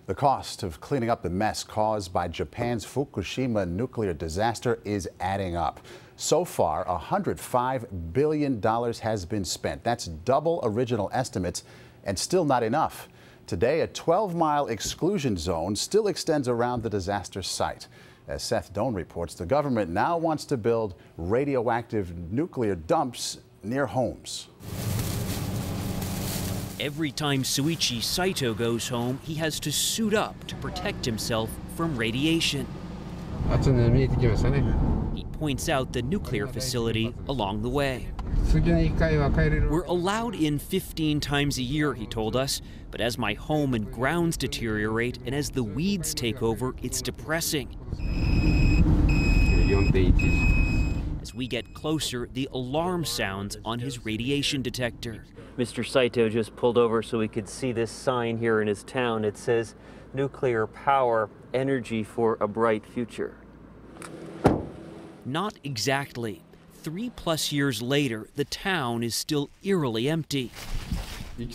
The cost of cleaning up the mess caused by Japan's Fukushima nuclear disaster is adding up. So far, $105 billion has been spent. That's double original estimates and still not enough. Today, a 12-mile exclusion zone still extends around the disaster site. As Seth Doane reports, the government now wants to build radioactive nuclear dumps near homes. Every time Shuichi Saito goes home, he has to suit up to protect himself from radiation. He points out the nuclear facility along the way. We're allowed in 15 times a year, he told us, but as my home and grounds deteriorate and as the weeds take over, it's depressing. As we get closer, the alarm sounds on his radiation detector. Mr. Saito just pulled over so we could see this sign here in his town. It says, "Nuclear power, energy for a bright future." Not exactly. 3+ years later, the town is still eerily empty. There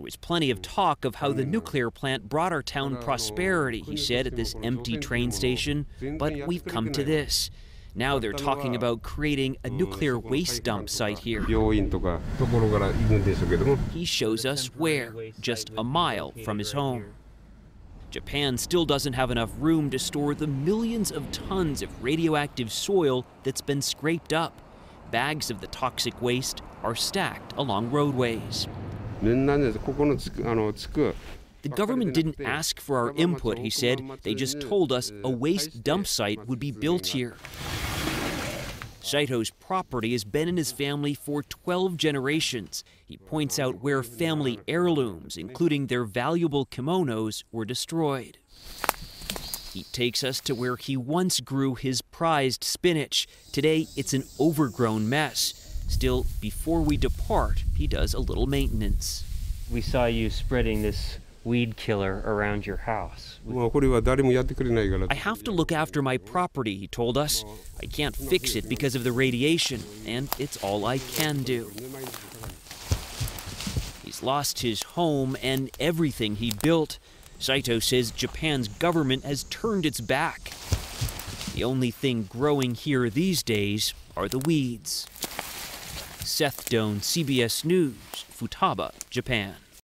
was plenty of talk of how the nuclear plant brought our town prosperity, he said at this empty train station, but we've come to this. Now they're talking about creating a nuclear waste dump site here. He shows us where, just a mile from his home. Japan still doesn't have enough room to store the millions of tons of radioactive soil that's been scraped up. Bags of the toxic waste are stacked along roadways. The government didn't ask for our input, he said. They just told us a waste dump site would be built here. Saito's property has been in his family for 12 generations. He points out where family heirlooms, including their valuable kimonos, were destroyed. He takes us to where he once grew his prized spinach. Today, it's an overgrown mess. Still, before we depart, he does a little maintenance. We saw you spreading this weed killer around your house. I have to look after my property, he told us. I can't fix it because of the radiation, and it's all I can do. He's lost his home and everything he built. Saito says Japan's government has turned its back. The only thing growing here these days are the weeds. Seth Doane, CBS News, Futaba, Japan.